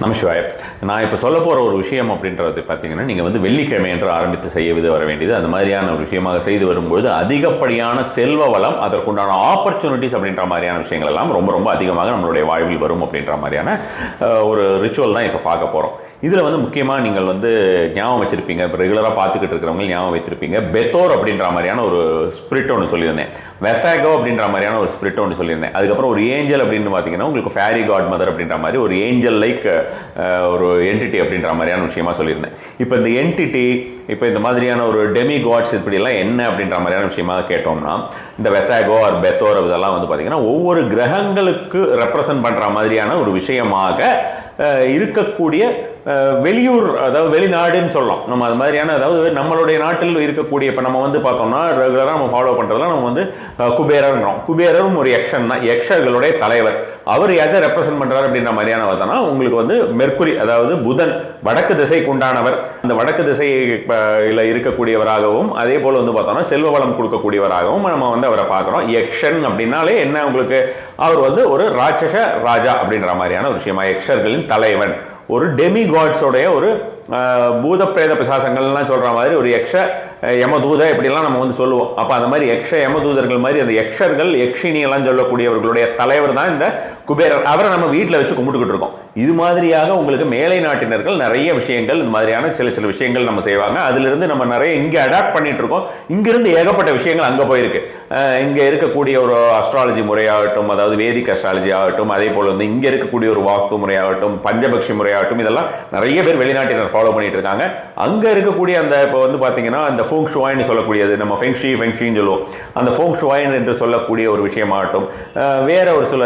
நமசிவாய. நான் இப்போ சொல்ல போகிற ஒரு விஷயம் அப்படின்றது பார்த்தீங்கன்னா, நீங்கள் வந்து வெள்ளிக்கிழமை என்று ஆரம்பித்து செய்ய வர வேண்டியது. அந்த மாதிரியான ஒரு விஷயமாக செய்து வரும்பொழுது அதிகப்படியான செல்வ வளம், அதற்குண்டான ஆப்பர்ச்சுனிட்டிஸ் அப்படின்ற மாதிரியான விஷயங்கள் எல்லாம் ரொம்ப ரொம்ப அதிகமாக நம்மளுடைய வாழ்வில் வரும் அப்படின்ற மாதிரியான ஒரு ரிச்சுவல் தான் இப்போ பார்க்க போகிறோம். இதில் வந்து முக்கியமாக நீங்கள் வந்து ஞாபகம் வச்சுருப்பீங்க, இப்போ ரெகுலராக பார்த்துக்கிட்டு இருக்கிறவங்க ஞாபகம் வைத்திருப்பீங்க, பெத்தோர் அப்படின்ற மாதிரியான ஒரு ஸ்பிரிட் ஒன்று சொல்லியிருந்தேன், வெசாகோ அப்படின்ற மாதிரியான ஒரு ஸ்பிரிட் ஒன்று சொல்லியிருந்தேன். அதுக்கப்புறம் ஒரு ஏஞ்சல் அப்படின்னு பார்த்தீங்கன்னா உங்களுக்கு ஃபேரி காட் மதர் அப்படின்ற மாதிரி ஒரு ஏஞ்சல் லைக் ஒரு என்டிட்டி அப்படின்ற மாதிரியான விஷயமா சொல்லியிருந்தேன். இப்போ இந்த என்டிட்டி, இப்போ இந்த மாதிரியான ஒரு டெமி காட்ஸ் இப்படிலாம் என்ன அப்படின்ற மாதிரியான விஷயமாக கேட்டோம்னா, இந்த வெசாகோ ஆர் பெத்தோர் இதெல்லாம் வந்து பார்த்தீங்கன்னா ஒவ்வொரு கிரகங்களுக்கு ரெப்ரசன்ட் பண்ணுற மாதிரியான ஒரு விஷயமாக இருக்கக்கூடிய வெளியூர், அதாவது வெளிநாடுன்னு சொல்லலாம். நம்ம அது மாதிரியான, அதாவது நம்மளுடைய நாட்டில் இருக்கக்கூடிய, இப்போ நம்ம வந்து பார்த்தோம்னா ரெகுலராக நம்ம ஃபாலோ பண்ணுறதுலாம் நம்ம வந்து குபேரர்ங்கிறோம். குபேரரும் ஒரு யக்ஷன் தான், யக்ஷர்களுடைய தலைவர். அவர் எதை ரெப்ரசென்ட் பண்ணுறாரு அப்படின்ற மாதிரியான பார்த்தோம்னா உங்களுக்கு வந்து மெர்க்குரி, அதாவது புதன், வடக்கு திசைக்கு உண்டானவர். அந்த வடக்கு திசையில் இருக்கக்கூடியவராகவும் அதே போல் வந்து பார்த்தோம்னா செல்வ வளம் கொடுக்கக்கூடியவராகவும் நம்ம வந்து அவரை பார்க்குறோம். யக்ஷன் அப்படின்னாலே என்ன உங்களுக்கு, அவர் வந்து ஒரு ராட்சச ராஜா அப்படின்ற மாதிரியான ஒரு விஷயமா, யக்ஷர்களின் தலைவன், ஒரு டெமி காட்ஸோடைய ஒரு பூத பிரேத பிசாசங்கள்லாம் சொல்கிற மாதிரி ஒரு யக்ஷ யமதூத இப்படிலாம் நம்ம வந்து சொல்லுவோம். அப்போ அந்த மாதிரி யக்ஷ யமதூதர்கள் மாதிரி அந்த யக்ஷர்கள் யக்ஷினி எல்லாம் சொல்லக்கூடியவர்களுடைய தலைவர் தான் இந்த குபேரர். அவரை நம்ம வீட்டில் வச்சு கும்பிட்டுக்கிட்டு இருக்கோம். இது மாதிரியாக உங்களுக்கு மேலை நாட்டினர்கள் நிறைய விஷயங்கள், இந்த மாதிரியான சில விஷயங்கள் நம்ம செய்வாங்க. அதிலிருந்து நம்ம நிறைய இங்கே அடாப்ட் பண்ணிட்டு இருக்கோம். இங்கிருந்து ஏகப்பட்ட விஷயங்கள் அங்கே போயிருக்கு. இங்கே இருக்கக்கூடிய ஒரு அஸ்ட்ராலஜி முறையாகட்டும், அதாவது வேதிக் அஸ்ட்ராலஜி ஆகட்டும், அதே போல் வந்து இங்கே இருக்கக்கூடிய ஒரு வாஸ்து முறையாகட்டும், பஞ்சபக்ஷி முறையாகட்டும், இதெல்லாம் நிறைய பேர் வெளிநாட்டினர் ஃபாலோ பண்ணிட்டு இருக்காங்க. அங்கே இருக்கக்கூடிய அந்த இப்போ வந்து பார்த்தீங்கன்னா அந்த ஃபோங் ஷுவாய்னு சொல்லக்கூடியது, நம்ம ஃபெங்ஷின்னு சொல்லுவோம், அந்த ஃபோங் ஷுவாயின் என்று சொல்லக்கூடிய ஒரு விஷயமாகட்டும், வேற ஒரு சில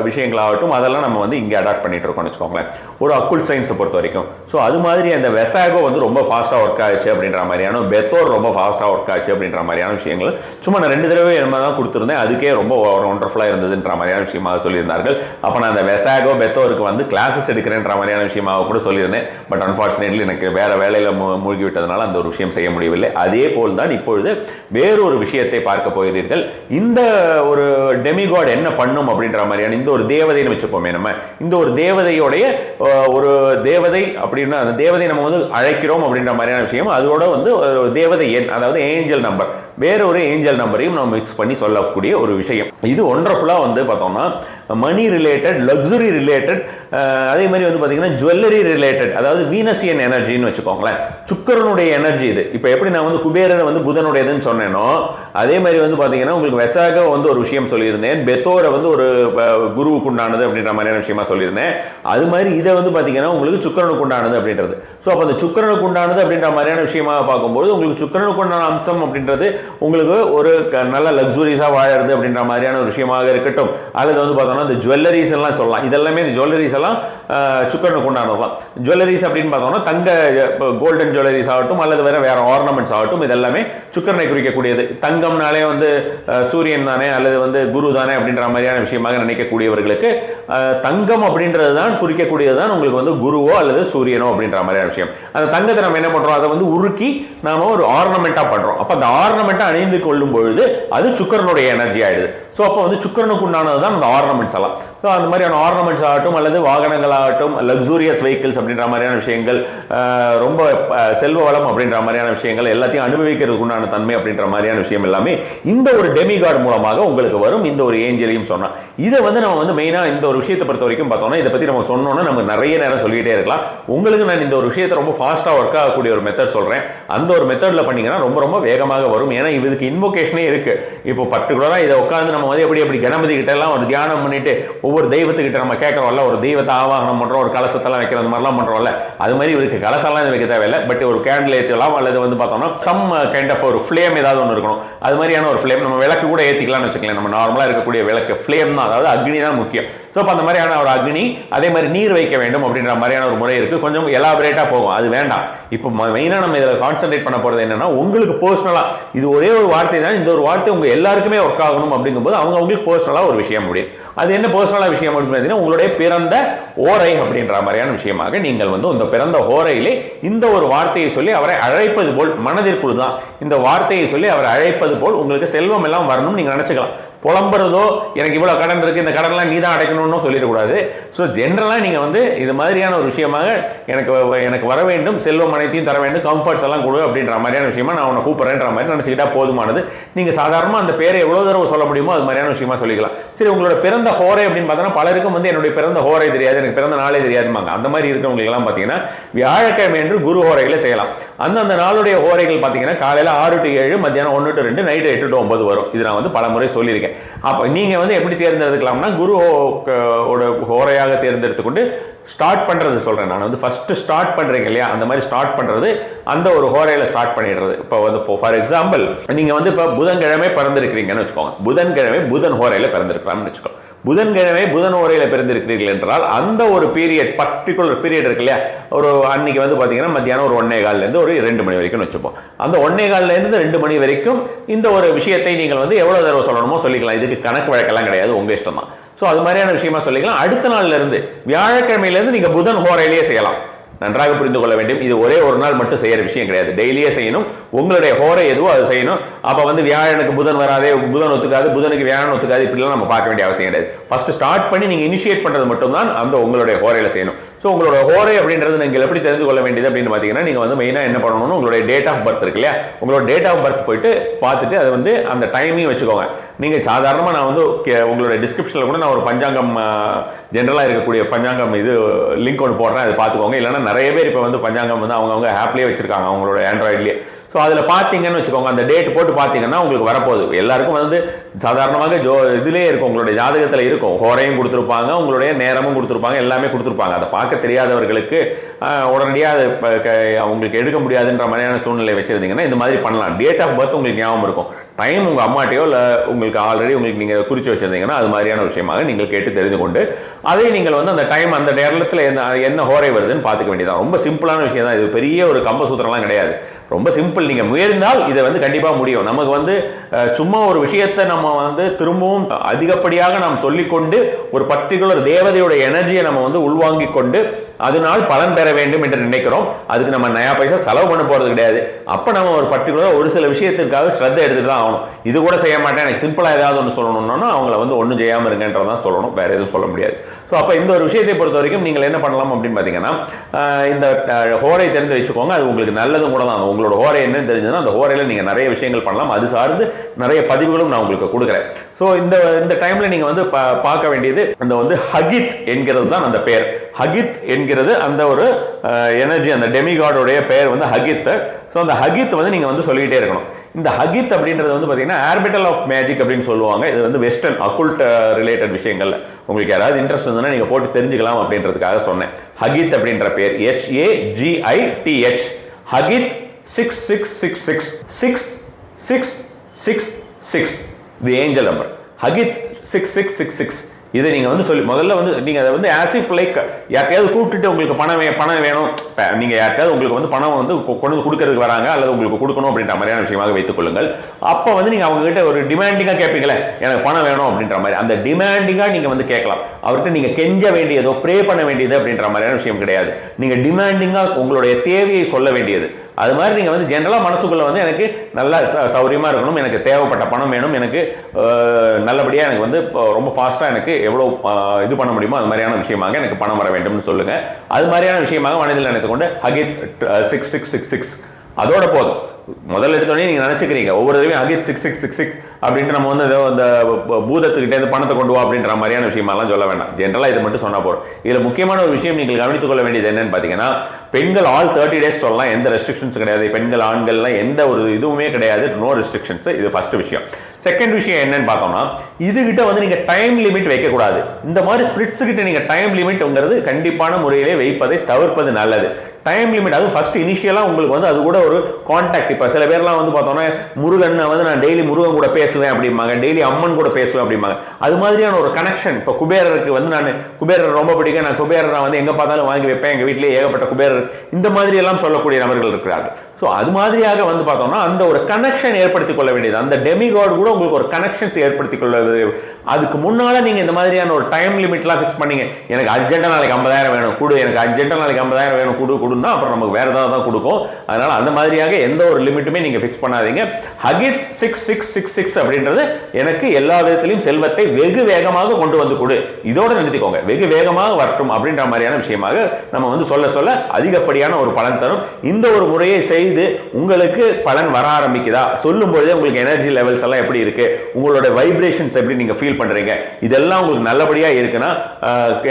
விஷயங்களாகட்டும், அதெல்லாம் நம்ம வந்து இங்கே அடாப்ட் பண்ணிட்டு இருக்கோம்னு வச்சுக்கோங்களேன், ஒரு அக்குல்ட் சயின்ஸை பொறுத்த வரைக்கும். ஸோ அது மாதிரி அந்த வெசாகோ வந்து ரொம்ப ஃபாஸ்ட்டாக ஒர்க் ஆச்சு அப்படின்ற மாதிரியான, பெத்தோர் ரொம்ப ஃபாஸ்ட்டாக ஒர்க் ஆச்சு அப்படின்ற மாதிரியான விஷயங்கள் சும்மா நான் 2 தடவை என்ன தான் கொடுத்துருந்தேன், அதுக்கே ரொம்ப ஒண்டர்ஃபுல்லாக இருந்ததுன்ற மாதிரியான விஷயமாக சொல்லியிருந்தார்கள். அப்போ நான் அந்த வெசாகோ பெத்தோருக்கு வந்து கிளாஸஸ் எடுக்கிறேன்ற மாதிரியான விஷயமாக கூட சொல்லியிருந்தேன். பட் அன்ஃபார்ச்சுனேட்லி எனக்கு வேற வேலையில் மூழ்கி விட்டதுனால அந்த ஒரு விஷயம் செய்ய முடியவில்லை. அதே போல் தான் இப்பொழுது வேறொரு விஷயத்தை பார்க்க போகிறீர்கள். இந்த ஒரு டெமிகாட் என்ன பண்ணும் அப்படின்ற மாதிரியான, இந்த ஒரு தேவதைன்னு வச்சுப்போமே, நம்ம இந்த ஒரு தேவதையோடைய ஒரு தேவதை அப்படின்னா அந்த தேவதை நம்ம வந்து அழைக்கிறோம் அப்படின்ற மாதிரியான விஷயம், அதோட வந்து தேவதை எண், அதாவது ஏஞ்சல் நம்பர், வேற ஒரு ஏஞ்சல் நம்பரையும் நம்ம மிக்ஸ் பண்ணி சொல்லக்கூடிய ஒரு விஷயம். இது ஒண்டர்ஃபுல்லாக வந்து பார்த்தோம்னா மணி ரிலேட்டட், லக்ஸுரி ரிலேட்டட், அதே மாதிரி வந்து பார்த்தீங்கன்னா ஜுவல்லரி ரிலேட்டட், அதாவது வீனசியன் எனர்ஜின்னு வச்சுக்கோங்களேன், சுக்கரனுடைய எனர்ஜி இது. இப்போ எப்படி நான் வந்து குபேரன் வந்து புதனுடையதுன்னு சொன்னேனோ, அதே மாதிரி வந்து பார்த்தீங்கன்னா உங்களுக்கு வெசாகோ வந்து ஒரு விஷயம் சொல்லியிருந்தேன், பெத்தோரை வந்து ஒரு குருவுக்கு உண்டானது அப்படின்ற மாதிரியான விஷயமா சொல்லியிருந்தேன். அது மாதிரி இதை வந்து பார்த்தீங்கன்னா உங்களுக்கு சுக்கரனுக்கு உண்டானது அப்படின்றது. ஸோ அப்போ அந்த சுக்கரனுக்கு உண்டானது அப்படின்ற மாதிரியான விஷயமாக பார்க்கும்போது உங்களுக்கு சுக்கரனுக்கு உண்டான அம்சம் அப்படின்றது உங்களுக்கு ஒரு நல்ல லக்ஸுரியஸாக வாழறது அப்படின்ற மாதிரியான ஒரு விஷயமாக இருக்கட்டும், அல்லது வந்து பார்த்தோம்னா இந்த ஜுவல்லரிஸ் எல்லாம் சொல்லலாம். இதெல்லாமே இந்த ஜுவல்லரிஸ் எல்லாம் சுக்கரனுக்கு உண்டானதுலாம். ஜுவல்லரிஸ் அப்படின்னு பார்த்தோம்னா தங்க கோல்டன் ஜுவல்லரிஸ் ஆகட்டும், அல்லது வேற ஆர்னமெண்ட்ஸ் ஆகட்டும், இதெல்லாமே சுக்கரனை குறிக்கக்கூடியது. தங்கம்னாலே வந்து சூரியன் தானே, அல்லது வந்து குரு தானே அப்படின்ற மாதிரியான விஷயமாக நினைக்கக்கூடியவர்களுக்கு தங்கம் அப்படின்றது தான் குறிக்கக்கூடியது தான் உங்களுக்கு வந்து குருவோ அல்லது சூரியனோ அப்படின்ற மாதிரியான விஷயம். அந்த தங்கத்தை நம்ம என்ன பண்றோம், அதை வந்து உருக்கி நாம ஒரு ஆர்னமெண்டா பண்றோம். அப்ப அந்த ஆர்னமெண்டா அணிந்து கொள்ளும் பொழுது அது சுக்கரனுடைய எனர்ஜி ஆயிடுது. ஸோ அப்போ வந்து சுக்கரனுக்கு உண்டானது தான் அந்த ஆர்னமெண்ட்ஸ் எல்லாம். ஸோ அந்த மாதிரியான ஆர்னமெண்ட்ஸ் ஆகட்டும், அல்லது வாகனங்கள் ஆகட்டும், லக்ஸூரியஸ் வெஹிக்கிள்ஸ் அப்படின்ற மாதிரியான விஷயங்கள், ரொம்ப செல்வ வளம் அப்படின்ற மாதிரியான விஷயங்கள் எல்லாத்தையும் அனுபவிக்கிறதுக்கு உண்டான தன்மை அப்படின்ற மாதிரியான விஷயம் எல்லாமே இந்த ஒரு டெமிகாட் மூலமாக உங்களுக்கு வரும். இந்த ஒரு ஏஞ்சலையும் சொன்னா, இதை வந்து நம்ம வந்து மெயினாக இந்த ஒரு விஷயத்தை பொறுத்த வரைக்கும் பார்த்தோம்னா, இதை பற்றி நம்ம சொன்னோன்னா நமக்கு நிறைய நேரம் சொல்லிகிட்டே இருக்கலாம். உங்களுக்கு நான் இந்த ஒரு விஷயத்தை ரொம்ப ஃபாஸ்ட்டாக ஒர்க் ஆகக்கூடிய ஒரு மெத்தட் சொல்கிறேன். அந்த ஒரு மெத்தடில் பண்ணிங்கன்னா ரொம்ப ரொம்ப வேகமாக வரும். ஏன்னா இதுக்கு இன்வோகேஷனே இருக்குது. இப்போ பர்டிகுலராக இதை உட்காந்து நம்ம வந்து எப்படி கணபதி கிட்ட எல்லாம் ஒரு தியானம் பண்ணிட்டு ஒவ்வொரு தெய்வத்துக்கிட்ட நம்ம கேட்கறோம்ல, ஒரு தெய்வத்தை ஆவாகனம் பண்ணுறோம், ஒரு கலசத்தெல்லாம் வைக்கிற அந்த மாதிரிலாம் பண்ணுறோம்ல, அது மாதிரி இவருக்கு கலசம்லாம் வைக்க தேவையில்லை. பட் ஒரு கேண்டில் ஏற்றலாம், அல்லது வந்து பார்த்தோம்னா சம் கைண்ட் ஆஃப் ஒரு ஃப்ளேம் ஏதாவது ஒன்று இருக்கணும். அது மாதிரியான ஒரு ஃப்ளேம், நம்ம விளக்கு கூட ஏற்றிக்கலாம்னு வச்சுக்கலாம். நம்ம நார்மலாக இருக்கக்கூடிய விளக்கு ஃப்ளேம் தான், அதாவது அக்னி தான் முக்கியம். ஸோ அப்போ அந்த மாதிரியான ஒரு அக்னி, அதே மாதிரி நீர் வைக்க வேண்டும் அப்படின்ற மாதிரியான ஒரு முறை இருக்குது. கொஞ்சம் எலாபரேட்டாக போகும், அது வேண்டாம். இப்போ மெயினாக நம்ம இதில் கான்சென்ட்ரேட் பண்ண போகிறது என்னன்னா, உங்களுக்கு பர்சனலாக இது ஒரே ஒரு வார்த்தை தான், இந்த ஒரு வார்த்தை உங்கள் எல்லாருக்குமே ஒர்க் ஆகணும் அப்படிங்கும்போது அவங்களுக்கு பர்சனலாக ஒரு விஷயம் முடியும். அது என்ன பர்சனலாக விஷயம் அப்படின்னு உங்களுடைய பிறந்த ஓரை அப்படின்ற மாதிரியான விஷயமாக நீங்கள் வந்து இந்த பிறந்த ஓரையிலே இந்த ஒரு வார்த்தையை சொல்லி அவரை அழைப்பது போல், மனதிற்குள் தான் இந்த வார்த்தையை சொல்லி அவரை அழைப்பது போல் உங்களுக்கு செல்வம் எல்லாம் வரணும்னு நீங்கள் நினச்சிக்கலாம். புலம்புறதோ எனக்கு இவ்வளோ கடன் இருக்குது இந்த கடன்லாம் நீ தான் அடைக்கணும்னு சொல்லிடக்கூடாது. ஸோ ஜென்ரலாக நீங்கள் வந்து இது மாதிரியான ஒரு விஷயமாக எனக்கு வர வேண்டும், செல்வம் அனைத்தையும் தர வேண்டும், கம்ஃபர்ட்ஸ் எல்லாம் கொடு அப்படின்ற மாதிரியான விஷயமா நான் உன்னை கூப்பிட்றேன்ற மாதிரி நினச்சிக்கிட்டா போதுமானது. நீங்கள் சாதாரணமாக அந்த பேரை எவ்வளோ தடவை சொல்ல முடியுமோ அது மாதிரியான விஷயமா சொல்லிக்கலாம். சரி, உங்களோட பிறந்த ஹோரை அப்படின்னு பார்த்தோன்னா பலருக்கும் வந்து என்னுடைய பிறந்த ஹோரை தெரியாது, எனக்கு பிறந்த நாளே தெரியாதுமாங்க. அந்த மாதிரி இருக்கிறவங்களுக்கெல்லாம் பார்த்தீங்கன்னா வியாழக்கிழமை என்று குரு ஹோரைகளை செய்யலாம். அந்த நாளுடைய ஹோரைகள் பார்த்தீங்கன்னா காலையில் 6 to 7, மத்தியானம் 1 to 2, நைட்டு 8 to 9 வரும். இது நான் வந்து பல முறை சொல்லியிருக்கேன். அப்போ நீங்கள் வந்து எப்படி தேர்ந்தெடுக்கலாம்னா குரு ஹோரையாக தேர்ந்தெடுத்துக்கொண்டு ஸ்டார்ட் பண்ணுறது சொல்கிறேன். நான் வந்து ஃபஸ்ட்டு ஸ்டார்ட் பண்ணுறீங்க இல்லையா, அந்த மாதிரி ஸ்டார்ட் பண்ணுறது அந்த ஒரு ஹோரையில் ஸ்டார்ட் பண்ணிடுறது. இப்போ வந்து ஃபார் எக்ஸாம்பிள் நீங்கள் வந்து இப்போ புதன்கிழமை பிறந்திருக்கிறீங்கன்னு வச்சுக்கோங்க. புதன்கிழமை புதன் ஹோரையில் பிறந்திருக்கலாம்னு வச்சுக்கோங்க. புதன்கிழமை புதன் ஹோரையில் பிறந்திருக்கிறீர்கள் என்றால் அந்த ஒரு பீரியட், பர்டிகுலர் பீரியட் இருக்கு இல்லையா, ஒரு அன்னைக்கு வந்து பார்த்தீங்கன்னா மத்தியானம் ஒரு 1:15 ஒரு 2 மணி வரைக்கும் வச்சுப்போம். அந்த 1:15 2 மணி வரைக்கும் இந்த ஒரு விஷயத்தை நீங்கள் வந்து எவ்வளோ தடவை சொல்லணுமோ சொல்லிக்கலாம். இதுக்கு கணக்கு வழக்கெல்லாம் கிடையாது, உங்கள் இஷ்டம் தான். ஸோ அது மாதிரியான விஷயமா சொல்லிக்கலாம். அடுத்த நாள்ல இருந்து வியாழக்கிழமையிலேருந்து நீங்கள் புதன் ஹோரையிலேயே செய்யலாம். நன்றாக புரிந்து கொள்ள வேண்டும். இது ஒரே ஒரு நாள் மட்டும் செய்யற விஷயம் கிடையாது, டெய்லியே செய்யணும். உங்களுடைய ஹோரை எதுவோ அது செய்யணும். அப்போ வந்து வியாழனுக்கு புதன் வராதே, புதன் ஒத்துக்காது, புதனுக்கு வியாழன் ஒத்துக்காது, இப்படிலாம் நம்ம பார்க்க வேண்டிய அவசியம் கிடையாது. ஃபர்ஸ்ட் ஸ்டார்ட் பண்ணி நீங்கள் இனிஷியேட் பண்ணுறது மட்டும்தான் அந்த உங்களுடைய ஹோரையில் செய்யணும். ஸோ உங்களோட ஹோரை அப்படின்றது நீங்கள் எப்படி தெரிந்து கொள்ள வேண்டியது அப்படின்னு பார்த்தீங்கன்னா, நீங்கள் வந்து மெயினாக என்ன பண்ணணும்னு உங்களுடைய டேட் ஆஃப் பர்த் இருக்கு இல்லையா, உங்களோட டேட் ஆஃப் பர்த் போயிட்டு பார்த்துட்டு அதை வந்து அந்த டைமையும் வச்சுக்கோங்க. நீங்கள் சாதாரணமாக நான் வந்து உங்களுடைய டிஸ்கிரிப்ஷனில் கூட நான் ஒரு பஞ்சாங்கம் ஜென்ரலாக இருக்கக்கூடிய பஞ்சாங்கம் இது லிங்க் ஒன்று போடுறேன், அதை பார்த்துக்கோங்க. இல்லைன்னா நிறைய பேர் இப்போ வந்து பஞ்சாங்கம் வந்து அவங்கவுங்க ஆப்லேயே வச்சிருக்காங்க, அவங்களோட ஆண்ட்ராய்ட்லேயே. ஸோ அதில் பார்த்தீங்கன்னு வச்சுக்கோங்க, அந்த டேட் போட்டு பார்த்தீங்கன்னா உங்களுக்கு வரப்போகுது. எல்லாருக்கும் வந்து சாதாரணமாக இதுலேயே இருக்கும், உங்களுடைய ஜாதகத்தில் இருக்கும், ஹோரையும் கொடுத்துருப்பாங்க, உங்களுடைய நேரமும் கொடுத்துருப்பாங்க, எல்லாமே கொடுத்துருப்பாங்க. அதை பார்க்க தெரியாதவர்களுக்கு உடனடியாக அவங்களுக்கு எடுக்க முடியாதுன்ற மாதிரியான சூழ்நிலை வச்சுருந்தீங்கன்னா இந்த மாதிரி பண்ணலாம். டேட் ஆஃப் பர்த் உங்களுக்கு ஞாபகம் இருக்கும், டைம் உங்கள் அம்மாட்டையோ இல்லை உங்களுக்கு ஆல்ரெடி உங்களுக்கு நீங்கள் குறித்து வச்சுருந்தீங்கன்னா அது மாதிரியான விஷயமாக நீங்கள் கேட்டு தெரிந்து கொண்டு அதை நீங்கள் வந்து அந்த டைம் அந்த நேரத்தில் என்ன ஹோரை வருதுன்னு பார்த்துக்க வேண்டியதான். ரொம்ப சிம்பிளான விஷயம் தான் இது, பெரிய ஒரு கம்பசூத்திரம்லாம் கிடையாது, ரொம்ப சிம்பிள். நீங்கள் முயர்ந்தால் இதை வந்து கண்டிப்பாக முடியும். நமக்கு வந்து சும்மா ஒரு விஷயத்தை நம்ம வந்து திரும்பவும் அதிகப்படியாக நாம் சொல்லிக்கொண்டு ஒரு பர்டிகுலர் தேவதையோட எனர்ஜியை நம்ம வந்து உள்வாங்கிக் கொண்டு அதனால் பலன் பெற வேண்டும் என்று நினைக்கிறோம். அதுக்கு நம்ம நயா பைசா செலவு பண்ண போகிறது கிடையாது. அப்போ நம்ம ஒரு பர்டிகுலர் ஒரு சில விஷயத்திற்காக ஸ்ரத்தை எடுத்துகிட்டு தான் ஆகணும். இது கூட செய்ய மாட்டேன், எனக்கு சிம்பிளாக ஏதாவது ஒன்று சொல்லணும்னா அவங்கள வந்து ஒன்றும் செய்யாமல் இருங்கன்றதான் சொல்லணும், வேறு எதுவும் சொல்ல முடியாது. ஸோ அப்போ இந்த ஒரு விஷயத்தை பொறுத்த வரைக்கும் நீங்கள் என்ன பண்ணலாம் அப்படின்னு பார்த்தீங்கன்னா, இந்த ஹோரை தெரிந்து வச்சுக்கோங்க. அது உங்களுக்கு நல்லதும் கூட தான். உங்களோட ஹோரை என்னன்னு தெரிஞ்சதுன்னா அந்த ஹோரையில் நீங்கள் நிறைய விஷயங்கள் பண்ணலாம். அது சார்ந்து நிறைய பதிவுகளும் நான் உங்களுக்கு கொடுக்குறேன். ஸோ இந்த டைமில் நீங்கள் வந்து பார்க்க வேண்டியது அந்த வந்து ஹகித் என்கிறது தான் அந்த பேர். ஹகித் என்கிறது அந்த ஒரு எனர்ஜி, அந்த டெமிகாடோடைய பெயர் வந்து ஹகித். ஸோ அந்த ஹகித் வந்து நீங்கள் வந்து சொல்லிக்கிட்டே இருக்கணும். இந்த ஹகித் அப்படின்றது வந்து பார்த்தீங்கன்னா ஆர்பிட்டல் ஆஃப் மேஜிக் அப்படின்னு சொல்லுவாங்க. இது வந்து வெஸ்டர்ன் அக்குல்ட் ரிலேட்டட் விஷயங்கள். உங்களுக்கு யாராவது இன்ட்ரெஸ்ட் இருந்ததுன்னா நீங்கள் போட்டு தெரிஞ்சுக்கலாம் அப்படின்றதுக்காக சொன்னேன். ஹகித் அப்படின்ற பேர் HAGITH, ஹகித் 6666 6666, இது ஏஞ்சல் நம்பர். ஹகித் 6666 இதை நீங்கள் வந்து சொல்லி முதல்ல வந்து நீங்கள் அதை வந்து ஆசிஃப் லைக் யார்ட்டையாவது கூப்பிட்டுட்டு உங்களுக்கு பணம் வேணும், நீங்கள் யார்ட்டையாவது உங்களுக்கு வந்து பணம் வந்து கொண்டு கொடுக்கறதுக்கு வராங்க அல்லது உங்களுக்கு கொடுக்கணும் அப்படின்ற மாதிரியான விஷயமாக வைத்துக் கொள்ளுங்கள். அப்போ வந்து நீங்கள் அவங்ககிட்ட ஒரு டிமாண்டிங்காக கேட்பீங்களே, எனக்கு பணம் வேணும் அப்படின்ற மாதிரி, அந்த டிமாண்டிங்காக நீங்கள் வந்து கேட்கலாம். அவர்கிட்ட நீங்கள் கெஞ்ச வேண்டியதோ ப்ரே பண்ண வேண்டியது அப்படின்ற மாதிரியான விஷயம் கிடையாது. நீங்கள் டிமாண்டிங்காக உங்களுடைய தேவையை சொல்ல வேண்டியது. அது மாதிரி நீங்கள் வந்து ஜென்ரலாக மனசுக்குள்ளே வந்து எனக்கு நல்லா சௌரியமாக இருக்கணும், எனக்கு தேவைப்பட்ட பணம் வேணும், எனக்கு நல்லபடியாக எனக்கு வந்து ரொம்ப ஃபாஸ்ட்டாக எனக்கு எவ்வளோ இது பண்ண முடியுமோ அது மாதிரியான விஷயமாக எனக்கு பணம் வர வேண்டும்னு சொல்லுங்கள். அது மாதிரியான விஷயமாக மனதில் நினைத்துக்கொண்டு ஹகித் 6666 அதோட போதும். முதல்ல எடுத்தோடனே நீங்கள் நினச்சிக்கிறீங்க ஒவ்வொரு தடவையும் ஹகித் 6666 அப்படின்ட்டு நம்ம வந்து அந்த பூதத்துக்கிட்டே பணத்தை கொண்டு வா அப்படின்ற மாதிரியான விஷயமெல்லாம் சொல்ல வேண்டாம். ஜென்ரலாக இதை மட்டும் சொன்னால் போதும். இதில் முக்கியமான ஒரு விஷயம் நீங்கள் கவனித்துக் கொள்ள வேண்டியது என்னன்னு பார்த்தீங்கன்னா, பெண்கள் ஆல் 30 days சொல்லலாம், எந்த ரெஸ்ட்ரிக்ஷன்ஸ் கிடையாது. பெண்கள் ஆண்கள்லாம் எந்த ஒரு இதுவுமே கிடையாது, நோ ரெஸ்ட்ரிக்ஷன்ஸ். இது ஃபர்ஸ்ட் விஷயம். செகண்ட் விஷயம் என்னன்னு பார்த்தோம்னா, இதுகிட்ட வந்து நீங்கள் டைம் லிமிட் வைக்கக்கூடாது. இந்த மாதிரி ஸ்பிரிட்ஸ் கிட்ட நீங்கள் டைம் லிமிட்ங்கிறது கண்டிப்பான முறையிலே வைப்பதை தவிர்ப்பது நல்லது. டைம் லிமிட் அது ஃபர்ஸ்ட் இனிஷியலாக உங்களுக்கு வந்து அது கூட ஒரு கான்டாக்ட். இப்போ சில பேர்லாம் வந்து பார்த்தோன்னா முருகன் வந்து நான் டெய்லி முருகன் கூட பேசுவேன் அப்படிம்பாங்க, டெய்லி அம்மன் கூட பேசுவேன் அப்படிம்பாங்க. அது மாதிரியான ஒரு கனெக்ஷன். இப்போ குபேரருக்கு வந்து நான் குபேரர் ரொம்ப பிடிக்கும், நான் குபேரரை வந்து எங்கே பார்த்தாலும் வாங்கி வைப்பேன், எங்கள் வீட்டிலேயே ஏகப்பட்ட குபேரர், இந்த மாதிரி எல்லாம் சொல்லக்கூடிய நபர்கள் இருக்கிறார்கள். ஸோ அது மாதிரியாக வந்து பார்த்தோம்னா அந்த ஒரு கனெக்ஷன் ஏற்படுத்திக் கொள்ள வேண்டியது, அந்த டெமிகாட் கூட உங்களுக்கு ஒரு கனெக்ஷன்ஸ் ஏற்படுத்திக் கொள்ள. அதுக்கு முன்னால நீங்க இந்த மாதிரியான ஒரு டைம் லிமிட்லாம் ஃபிக்ஸ் பண்ணீங்க, எனக்கு அர்ஜென்ட்டா நாளைக்கு 50,000 வேணும் கொடு, எனக்கு அர்ஜென்ட்டா நாளைக்கு 50,000 வேணும் கொடுன்னா அப்புறம் நமக்கு வேற ஏதாவது தான் கொடுக்கும். அதனால அந்த மாதிரியாக எந்த ஒரு லிமிட்டுமே நீங்க ஃபிக்ஸ் பண்ணாதீங்க. ஹகித் 6666 அப்படின்றது எனக்கு எல்லா விதத்திலையும் செல்வத்தை வெகு வேகமாக கொண்டு வந்து கொடு, இதோட நிறுத்திக்கோங்க, வெகு வேகமாக வரட்டும் அப்படின்ற மாதிரியான விஷயமாக நம்ம வந்து சொல்ல சொல்ல அதிகப்படியான ஒரு பலன் தரும். இந்த ஒரு முறையை செய்து உங்களுக்கு பலன் வர ஆரம்பிக்குதா, சொல்லும் பொழுதே உங்களுக்கு எனர்ஜி லெவல்ஸ் எல்லாம் எப்படி இருக்கு, உங்களோட வைப்ரேஷன்ஸ் எப்படி நீங்க ஃபீல் பண்றீங்க, இதெல்லாம் உங்களுக்கு நல்லபடியா இருக்குன்னா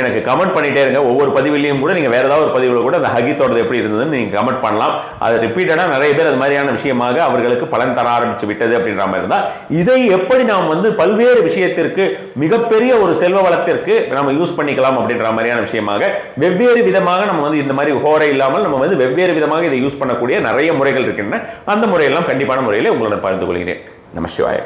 எனக்கு கமெண்ட் பண்ணிட்டே இருங்க. ஒவ்வொரு பதிவிலையும் கூட நீங்க வேற ஏதாவது ஒரு பதிவில் கூட அந்த ஹகித்தோட எப்படி இருந்ததுன்னு நீங்க கமெண்ட் பண்ணலாம். அது ரிப்பீட்டடா நிறைய பேர் அது மாதிரியான விஷயமாக அவர்களுக்கு பலன் தர ஆரம்பிச்சு விட்டது அப்படின்ற மாதிரி இருந்தா, இதை எப்படி நாம் வந்து பல்வேறு விஷயத்திற்கு மிகப்பெரிய ஒரு செல்வ வளத்திற்கு நம்ம யூஸ் பண்ணிக்கலாம் அப்படின்ற மாதிரியான விஷயமாக வெவ்வேறு விதமாக நம்ம வந்து இந்த மாதிரி ஹோரை இல்லாமல் நம்ம வந்து வெவ்வேறு விதமாக இதை யூஸ் பண்ணக்கூடிய நிறைய முறைகள் இருக்கின்றன. அந்த முறையெல்லாம் கண்டிப்பான முறையில் உங்களுடன் பகிர்ந்து கொள்கிறேன். நம சிவாய.